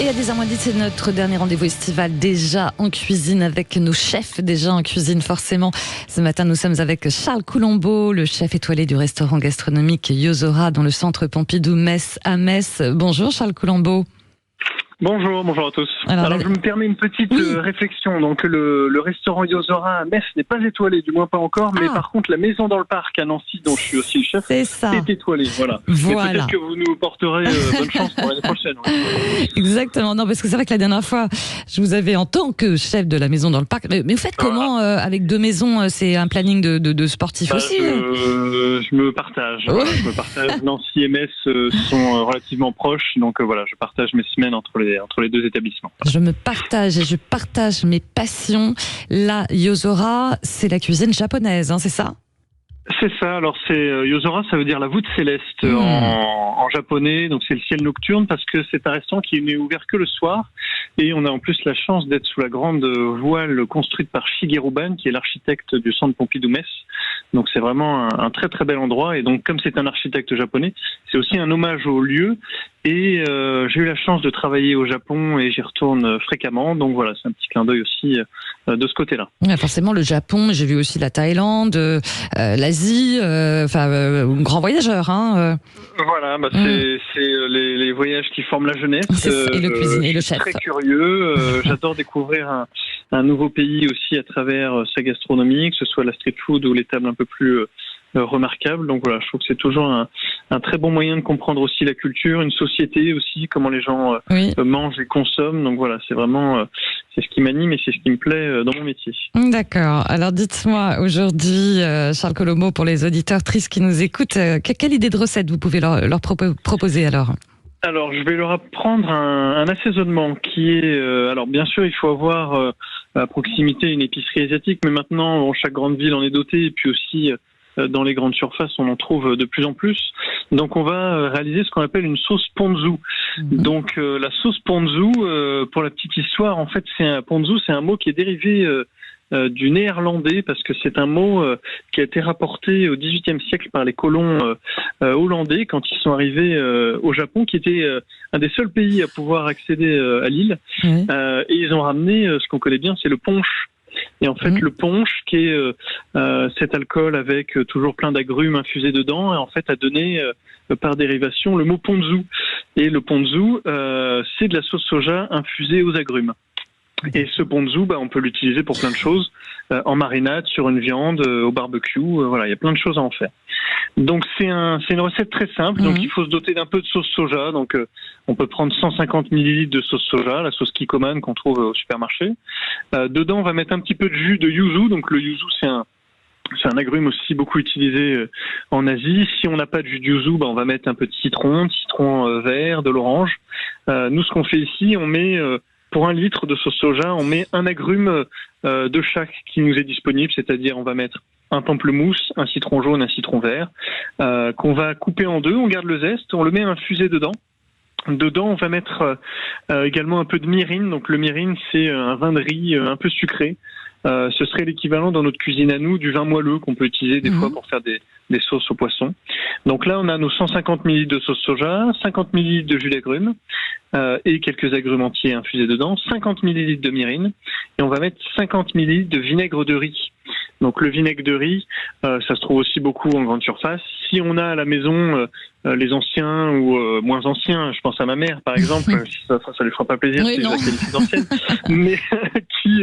Et à 10h10, c'est notre dernier rendez-vous estival déjà en cuisine avec nos chefs, déjà en cuisine forcément. Ce matin, nous sommes avec Charles Coulombeau, le chef étoilé du restaurant gastronomique Yozora dans le centre Pompidou-Metz à Metz. Bonjour Charles Coulombeau. Bonjour à tous. Alors je me permets une petite réflexion. Donc le restaurant Yozora à Metz n'est pas étoilé, du moins pas encore, mais par contre la maison dans le parc à Nancy, dont je suis aussi le chef, est étoilée. Voilà. Mais peut-être que vous nous porterez bonne chance pour l'année prochaine. Ouais. Exactement. Non, parce que c'est vrai que la dernière fois, je vous avais en tant que chef de la maison dans le parc. Mais vous faites comment avec deux maisons? C'est un planning de sportifs aussi. Je me partage. Ouais. Voilà, je me partage. Nancy et Metz sont relativement proches, donc voilà, je partage mes semaines entre les deux établissements. Je me partage et je partage mes passions. La Yozora, c'est la cuisine japonaise, hein, c'est ça? C'est ça. Alors c'est Yozora, ça veut dire la voûte céleste en japonais. Donc c'est le ciel nocturne parce que c'est un restaurant qui n'est ouvert que le soir. Et on a en plus la chance d'être sous la grande voile construite par Shigeru Ban, qui est l'architecte du centre Pompidou-Metz. Donc c'est vraiment un très très bel endroit. Et donc comme c'est un architecte japonais, c'est aussi un hommage au lieu. Et j'ai eu la chance de travailler au Japon et j'y retourne fréquemment. Donc voilà, c'est un petit clin d'œil aussi de ce côté-là. Ouais, forcément le Japon, j'ai vu aussi la Thaïlande, l'Asie, grand voyageur. Hein, Voilà, c'est les voyages qui forment la jeunesse. Et le cuisinier, le chef. Très curieux. J'adore découvrir un nouveau pays aussi à travers sa gastronomie, que ce soit la street food ou les tables un peu plus remarquables. Donc voilà, je trouve que c'est toujours un très bon moyen de comprendre aussi la culture, une société aussi, comment les gens mangent et consomment. Donc voilà, c'est vraiment c'est ce qui m'anime et c'est ce qui me plaît dans mon métier. D'accord. Alors dites-moi aujourd'hui, Charles Coulombeau, pour les auditeurs tristes qui nous écoutent, quelle idée de recette vous pouvez leur proposer alors? Alors, je vais leur apprendre un assaisonnement qui est... alors, bien sûr, il faut avoir à proximité une épicerie asiatique, mais maintenant, chaque grande ville en est dotée, et puis aussi, dans les grandes surfaces, on en trouve de plus en plus. Donc, on va réaliser ce qu'on appelle une sauce ponzu. Donc, la sauce ponzu, pour la petite histoire, en fait, ponzu, c'est un mot qui est dérivé... du néerlandais, parce que c'est un mot qui a été rapporté au XVIIIe siècle par les colons hollandais quand ils sont arrivés au Japon, qui était un des seuls pays à pouvoir accéder à l'île. Et ils ont ramené ce qu'on connaît bien, c'est le punch. Et en fait, le punch, qui est cet alcool avec toujours plein d'agrumes infusés dedans, et en fait a donné par dérivation le mot ponzu. Et le ponzu, c'est de la sauce soja infusée aux agrumes. Et ce ponzu, on peut l'utiliser pour plein de choses, en marinade, sur une viande, au barbecue, voilà, il y a plein de choses à en faire. Donc c'est une recette très simple, donc il faut se doter d'un peu de sauce soja, donc on peut prendre 150 ml de sauce soja, la sauce Kikkoman qu'on trouve au supermarché. Dedans, on va mettre un petit peu de jus de yuzu, donc le yuzu c'est un agrume aussi beaucoup utilisé en Asie. Si on n'a pas de jus de yuzu, on va mettre un peu de citron vert, de l'orange. Nous, ce qu'on fait ici, on met... pour 1 litre de sauce soja, on met un agrume de chaque qui nous est disponible, c'est-à-dire on va mettre un pamplemousse, un citron jaune, un citron vert, qu'on va couper en deux, on garde le zeste, on le met infusé dedans. Dedans, on va mettre également un peu de mirin. Donc le mirin, c'est un vin de riz un peu sucré. Ce serait l'équivalent dans notre cuisine à nous du vin moelleux qu'on peut utiliser des fois pour faire des sauces au poisson. Donc là, on a nos 150 ml de sauce soja, 50 ml de jus d'agrumes et quelques agrumes entiers infusés dedans, 50 ml de mirin et on va mettre 50 ml de vinaigre de riz. Donc le vinaigre de riz, ça se trouve aussi beaucoup en grande surface. Si on a à la maison les anciens ou moins anciens, je pense à ma mère par exemple, ça lui fera pas plaisir si je la qualifie d'ancienne, mais qui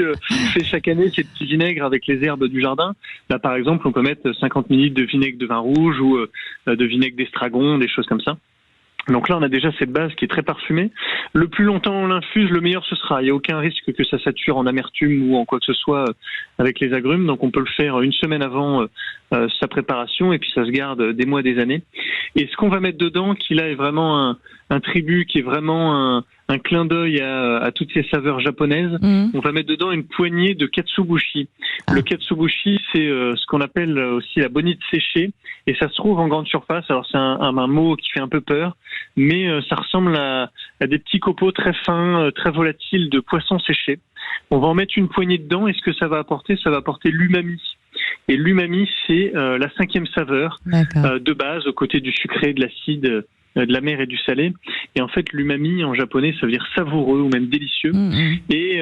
fait chaque année ses petits vinaigres avec les herbes du jardin. Là par exemple, on peut mettre 50 ml de vinaigre de vin rouge ou de vinaigre d'estragon, des choses comme ça. Donc là, on a déjà cette base qui est très parfumée. Le plus longtemps on l'infuse, le meilleur ce sera. Il n'y a aucun risque que ça sature en amertume ou en quoi que ce soit avec les agrumes. Donc on peut le faire une semaine avant sa préparation et puis ça se garde des mois, des années. Et ce qu'on va mettre dedans, qui là est vraiment un tribut, qui est vraiment un clin d'œil à toutes ces saveurs japonaises, on va mettre dedans une poignée de katsubushi. Le katsubushi, c'est ce qu'on appelle aussi la bonite séchée, et ça se trouve en grande surface. Alors c'est un mot qui fait un peu peur, mais ça ressemble à des petits copeaux très fins, très volatiles de poissons séchés. On va en mettre une poignée dedans, et ce que ça va apporter l'umami. Et l'umami, c'est la 5e saveur de base, aux côtés du sucré, de l'acide de la mer et du salé. Et en fait, l'umami en japonais, ça veut dire savoureux ou même délicieux. Et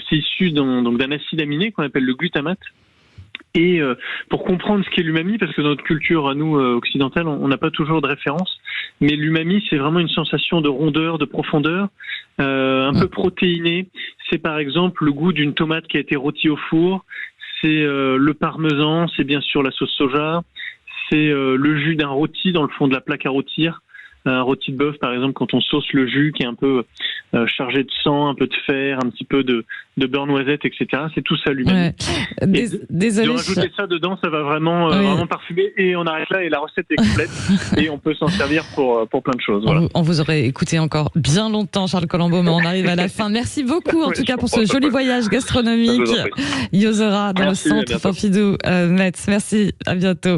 c'est issu donc d'un acide aminé qu'on appelle le glutamate. Et pour comprendre ce qu'est l'umami, parce que dans notre culture, à nous, occidentale, on n'a pas toujours de référence, mais l'umami, c'est vraiment une sensation de rondeur, de profondeur, un peu protéinée. C'est par exemple le goût d'une tomate qui a été rôtie au four, c'est le parmesan, c'est bien sûr la sauce soja, c'est le jus d'un rôti dans le fond de la plaque à rôtir. Un rôti de bœuf, par exemple, quand on sauce le jus qui est un peu chargé de sang, un peu de fer, un petit peu de beurre noisette, etc. C'est tout ça l'umami. Ouais. Désolé. De rajouter ça dedans, ça va vraiment, vraiment parfumer. Et on arrête là et la recette est complète. Et on peut s'en servir pour plein de choses. Voilà. On vous aurait écouté encore bien longtemps, Charles Colombo, mais on arrive à la fin. Merci beaucoup, en tout cas, pour ce joli voyage gastronomique. Yozora, dans le centre Pompidou, Metz. Merci, à bientôt.